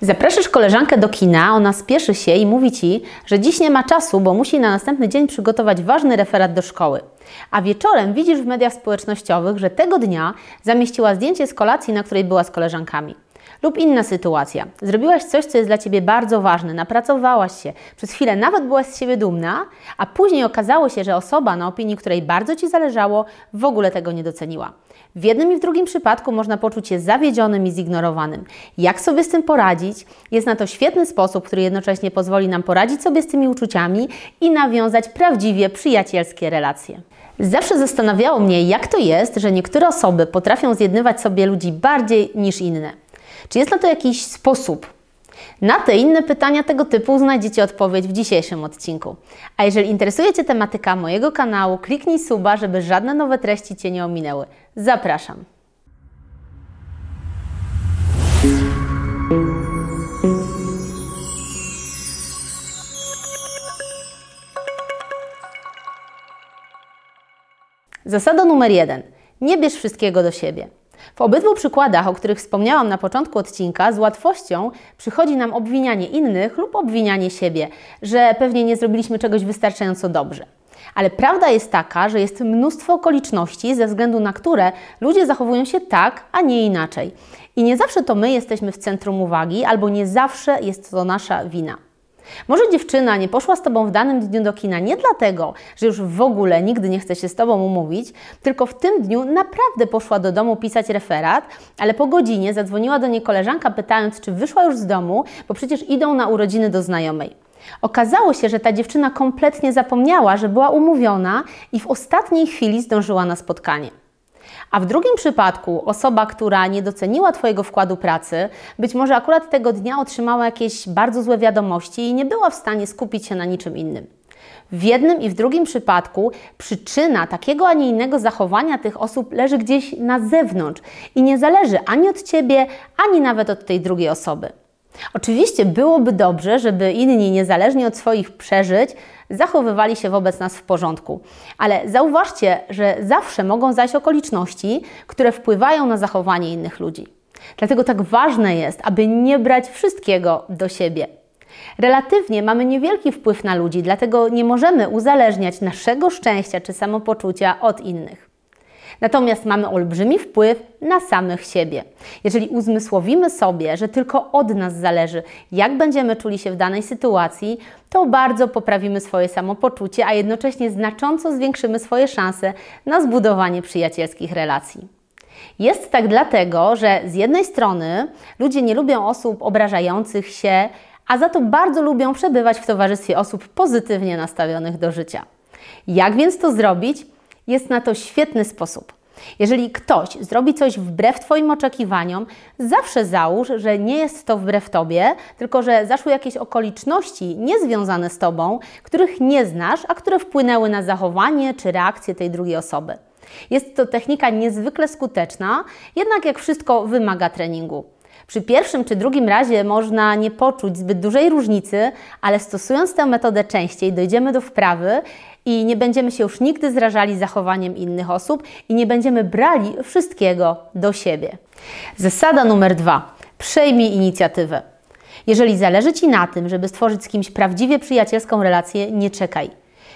Zapraszasz koleżankę do kina, ona spieszy się i mówi Ci, że dziś nie ma czasu, bo musi na następny dzień przygotować ważny referat do szkoły. A wieczorem widzisz w mediach społecznościowych, że tego dnia zamieściła zdjęcie z kolacji, na której była z koleżankami. Lub inna sytuacja. Zrobiłaś coś, co jest dla Ciebie bardzo ważne, napracowałaś się, przez chwilę nawet byłaś z siebie dumna, a później okazało się, że osoba, na opinii której bardzo Ci zależało, w ogóle tego nie doceniła. W jednym i w drugim przypadku można poczuć się zawiedzionym i zignorowanym. Jak sobie z tym poradzić? Jest na to świetny sposób, który jednocześnie pozwoli nam poradzić sobie z tymi uczuciami i nawiązać prawdziwie przyjacielskie relacje. Zawsze zastanawiało mnie, jak to jest, że niektóre osoby potrafią zjednywać sobie ludzi bardziej niż inne. Czy jest na to jakiś sposób? Na te inne pytania tego typu znajdziecie odpowiedź w dzisiejszym odcinku. A jeżeli interesuje Cię tematyka mojego kanału, kliknij suba, żeby żadne nowe treści Cię nie ominęły. Zapraszam! Zasada numer 1. Nie bierz wszystkiego do siebie. W obydwu przykładach, o których wspomniałam na początku odcinka, z łatwością przychodzi nam obwinianie innych lub obwinianie siebie, że pewnie nie zrobiliśmy czegoś wystarczająco dobrze. Ale prawda jest taka, że jest mnóstwo okoliczności, ze względu na które ludzie zachowują się tak, a nie inaczej. I nie zawsze to my jesteśmy w centrum uwagi, albo nie zawsze jest to nasza wina. Może dziewczyna nie poszła z Tobą w danym dniu do kina nie dlatego, że już w ogóle nigdy nie chce się z Tobą umówić, tylko w tym dniu naprawdę poszła do domu pisać referat, ale po godzinie zadzwoniła do niej koleżanka pytając, czy wyszła już z domu, bo przecież idą na urodziny do znajomej. Okazało się, że ta dziewczyna kompletnie zapomniała, że była umówiona i w ostatniej chwili zdążyła na spotkanie. A w drugim przypadku osoba, która nie doceniła Twojego wkładu pracy, być może akurat tego dnia otrzymała jakieś bardzo złe wiadomości i nie była w stanie skupić się na niczym innym. W jednym i w drugim przypadku przyczyna takiego, a nie innego zachowania tych osób leży gdzieś na zewnątrz i nie zależy ani od Ciebie, ani nawet od tej drugiej osoby. Oczywiście byłoby dobrze, żeby inni, niezależnie od swoich przeżyć, zachowywali się wobec nas w porządku. Ale zauważcie, że zawsze mogą zajść okoliczności, które wpływają na zachowanie innych ludzi. Dlatego tak ważne jest, aby nie brać wszystkiego do siebie. Relatywnie mamy niewielki wpływ na ludzi, dlatego nie możemy uzależniać naszego szczęścia czy samopoczucia od innych. Natomiast mamy olbrzymi wpływ na samych siebie. Jeżeli uzmysłowimy sobie, że tylko od nas zależy, jak będziemy czuli się w danej sytuacji, to bardzo poprawimy swoje samopoczucie, a jednocześnie znacząco zwiększymy swoje szanse na zbudowanie przyjacielskich relacji. Jest tak dlatego, że z jednej strony ludzie nie lubią osób obrażających się, a za to bardzo lubią przebywać w towarzystwie osób pozytywnie nastawionych do życia. Jak więc to zrobić? Jest na to świetny sposób. Jeżeli ktoś zrobi coś wbrew Twoim oczekiwaniom, zawsze załóż, że nie jest to wbrew Tobie, tylko że zaszły jakieś okoliczności niezwiązane z Tobą, których nie znasz, a które wpłynęły na zachowanie czy reakcję tej drugiej osoby. Jest to technika niezwykle skuteczna, jednak jak wszystko wymaga treningu. Przy pierwszym czy drugim razie można nie poczuć zbyt dużej różnicy, ale stosując tę metodę częściej dojdziemy do wprawy i nie będziemy się już nigdy zrażali zachowaniem innych osób i nie będziemy brali wszystkiego do siebie. Zasada numer 2. Przejmij inicjatywę. Jeżeli zależy Ci na tym, żeby stworzyć z kimś prawdziwie przyjacielską relację, nie czekaj.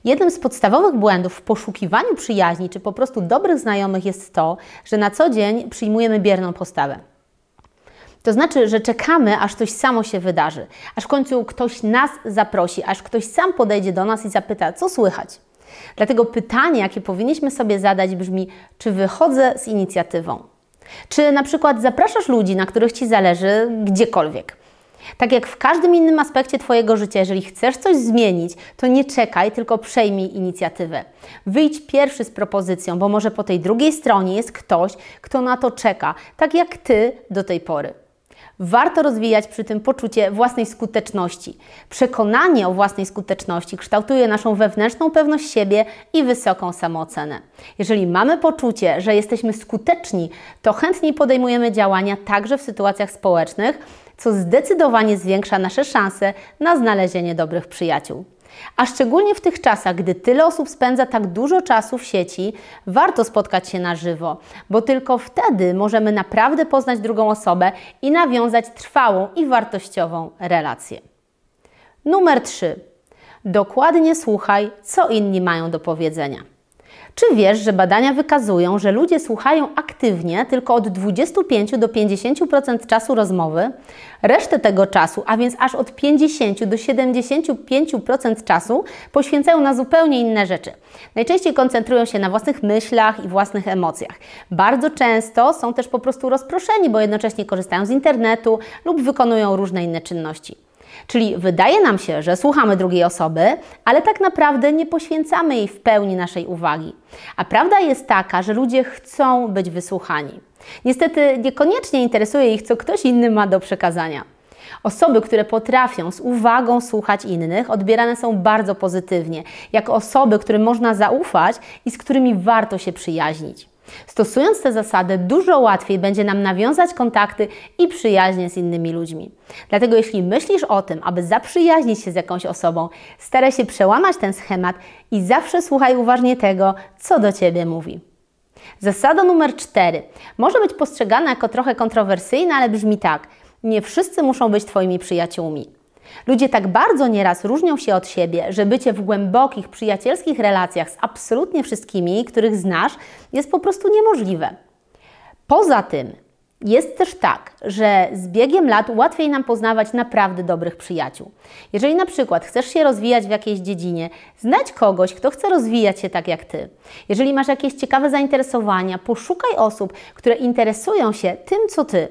Jednym z podstawowych błędów w poszukiwaniu przyjaźni czy po prostu dobrych znajomych jest to, że na co dzień przyjmujemy bierną postawę. To znaczy, że czekamy, aż coś samo się wydarzy, aż w końcu ktoś nas zaprosi, aż ktoś sam podejdzie do nas i zapyta, co słychać. Dlatego pytanie, jakie powinniśmy sobie zadać brzmi, czy wychodzę z inicjatywą? Czy na przykład zapraszasz ludzi, na których Ci zależy, gdziekolwiek? Tak jak w każdym innym aspekcie Twojego życia, jeżeli chcesz coś zmienić, to nie czekaj, tylko przejmij inicjatywę. Wyjdź pierwszy z propozycją, bo może po tej drugiej stronie jest ktoś, kto na to czeka, tak jak Ty do tej pory. Warto rozwijać przy tym poczucie własnej skuteczności. Przekonanie o własnej skuteczności kształtuje naszą wewnętrzną pewność siebie i wysoką samoocenę. Jeżeli mamy poczucie, że jesteśmy skuteczni, to chętniej podejmujemy działania także w sytuacjach społecznych, co zdecydowanie zwiększa nasze szanse na znalezienie dobrych przyjaciół. A szczególnie w tych czasach, gdy tyle osób spędza tak dużo czasu w sieci, warto spotkać się na żywo, bo tylko wtedy możemy naprawdę poznać drugą osobę i nawiązać trwałą i wartościową relację. Numer 3. Dokładnie słuchaj, co inni mają do powiedzenia. Czy wiesz, że badania wykazują, że ludzie słuchają aktywnie tylko od 25 do 50% czasu rozmowy? Resztę tego czasu, a więc aż od 50 do 75% czasu poświęcają na zupełnie inne rzeczy. Najczęściej koncentrują się na własnych myślach i własnych emocjach. Bardzo często są też po prostu rozproszeni, bo jednocześnie korzystają z internetu lub wykonują różne inne czynności. Czyli wydaje nam się, że słuchamy drugiej osoby, ale tak naprawdę nie poświęcamy jej w pełni naszej uwagi. A prawda jest taka, że ludzie chcą być wysłuchani. Niestety niekoniecznie interesuje ich, co ktoś inny ma do przekazania. Osoby, które potrafią z uwagą słuchać innych, odbierane są bardzo pozytywnie, jako osoby, którym można zaufać i z którymi warto się przyjaźnić. Stosując tę zasadę, dużo łatwiej będzie nam nawiązać kontakty i przyjaźnie z innymi ludźmi. Dlatego jeśli myślisz o tym, aby zaprzyjaźnić się z jakąś osobą, staraj się przełamać ten schemat i zawsze słuchaj uważnie tego, co do Ciebie mówi. Zasada numer 4 może być postrzegana jako trochę kontrowersyjna, ale brzmi tak: nie wszyscy muszą być Twoimi przyjaciółmi. Ludzie tak bardzo nieraz różnią się od siebie, że bycie w głębokich, przyjacielskich relacjach z absolutnie wszystkimi, których znasz, jest po prostu niemożliwe. Poza tym jest też tak, że z biegiem lat łatwiej nam poznawać naprawdę dobrych przyjaciół. Jeżeli na przykład chcesz się rozwijać w jakiejś dziedzinie, znajdź kogoś, kto chce rozwijać się tak jak Ty. Jeżeli masz jakieś ciekawe zainteresowania, poszukaj osób, które interesują się tym, co Ty.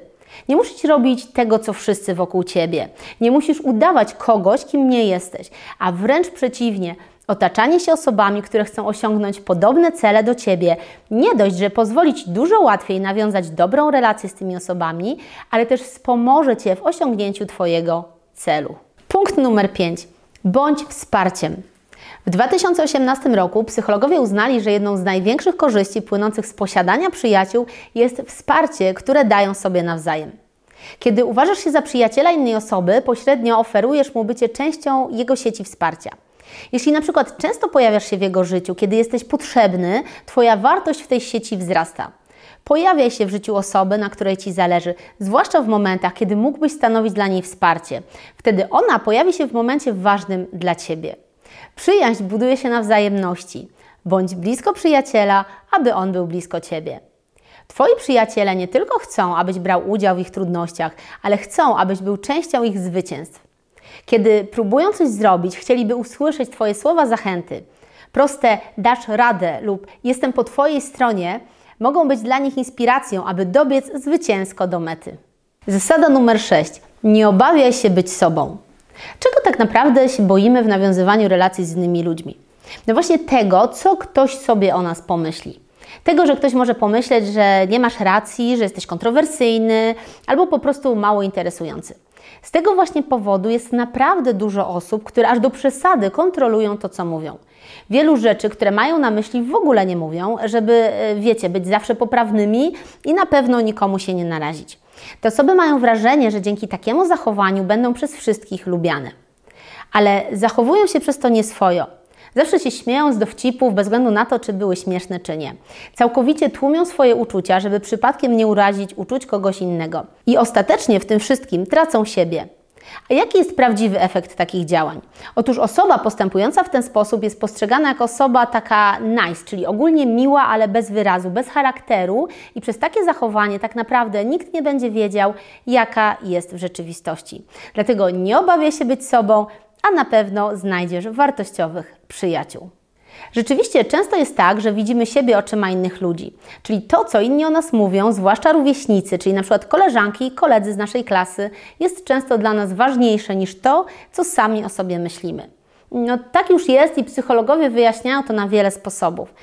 Nie musisz robić tego, co wszyscy wokół Ciebie. Nie musisz udawać kogoś, kim nie jesteś, a wręcz przeciwnie, otaczanie się osobami, które chcą osiągnąć podobne cele do Ciebie, nie dość, że pozwoli Ci dużo łatwiej nawiązać dobrą relację z tymi osobami, ale też wspomoże Cię w osiągnięciu Twojego celu. Punkt numer 5. Bądź wsparciem. W 2018 roku psychologowie uznali, że jedną z największych korzyści płynących z posiadania przyjaciół jest wsparcie, które dają sobie nawzajem. Kiedy uważasz się za przyjaciela innej osoby, pośrednio oferujesz mu bycie częścią jego sieci wsparcia. Jeśli na przykład często pojawiasz się w jego życiu, kiedy jesteś potrzebny, Twoja wartość w tej sieci wzrasta. Pojawiaj się w życiu osoby, na której Ci zależy, zwłaszcza w momentach, kiedy mógłbyś stanowić dla niej wsparcie. Wtedy ona pojawi się w momencie ważnym dla Ciebie. Przyjaźń buduje się na wzajemności. Bądź blisko przyjaciela, aby on był blisko Ciebie. Twoi przyjaciele nie tylko chcą, abyś brał udział w ich trudnościach, ale chcą, abyś był częścią ich zwycięstw. Kiedy próbują coś zrobić, chcieliby usłyszeć Twoje słowa zachęty. Proste dasz radę lub jestem po Twojej stronie mogą być dla nich inspiracją, aby dobiec zwycięsko do mety. Zasada numer 6. Nie obawiaj się być sobą. Czego tak naprawdę się boimy w nawiązywaniu relacji z innymi ludźmi? No właśnie tego, co ktoś sobie o nas pomyśli. Tego, że ktoś może pomyśleć, że nie masz racji, że jesteś kontrowersyjny albo po prostu mało interesujący. Z tego właśnie powodu jest naprawdę dużo osób, które aż do przesady kontrolują to, co mówią. Wielu rzeczy, które mają na myśli, w ogóle nie mówią, żeby, wiecie, być zawsze poprawnymi i na pewno nikomu się nie narazić. Te osoby mają wrażenie, że dzięki takiemu zachowaniu będą przez wszystkich lubiane. Ale zachowują się przez to nieswojo. Zawsze się śmieją z dowcipów bez względu na to, czy były śmieszne, czy nie. Całkowicie tłumią swoje uczucia, żeby przypadkiem nie urazić uczuć kogoś innego. I ostatecznie w tym wszystkim tracą siebie. A jaki jest prawdziwy efekt takich działań? Otóż osoba postępująca w ten sposób jest postrzegana jako osoba taka nice, czyli ogólnie miła, ale bez wyrazu, bez charakteru i przez takie zachowanie tak naprawdę nikt nie będzie wiedział, jaka jest w rzeczywistości. Dlatego nie obawiaj się być sobą, a na pewno znajdziesz wartościowych przyjaciół. Rzeczywiście często jest tak, że widzimy siebie oczyma innych ludzi, czyli to, co inni o nas mówią, zwłaszcza rówieśnicy, czyli na przykład koleżanki i koledzy z naszej klasy, jest często dla nas ważniejsze niż to, co sami o sobie myślimy. No tak już jest i psychologowie wyjaśniają to na wiele sposobów.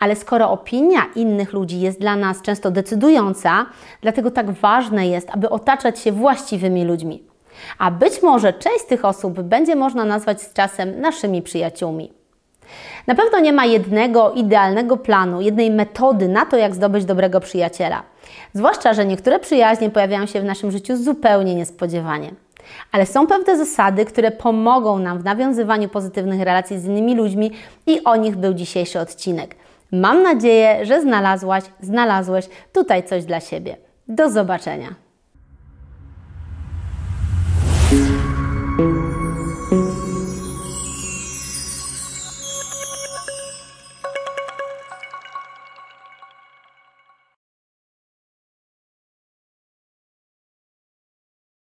Ale skoro opinia innych ludzi jest dla nas często decydująca, dlatego tak ważne jest, aby otaczać się właściwymi ludźmi. A być może część z tych osób będzie można nazwać z czasem naszymi przyjaciółmi. Na pewno nie ma jednego idealnego planu, jednej metody na to, jak zdobyć dobrego przyjaciela. Zwłaszcza, że niektóre przyjaźnie pojawiają się w naszym życiu zupełnie niespodziewanie. Ale są pewne zasady, które pomogą nam w nawiązywaniu pozytywnych relacji z innymi ludźmi i o nich był dzisiejszy odcinek. Mam nadzieję, że znalazłeś tutaj coś dla siebie. Do zobaczenia.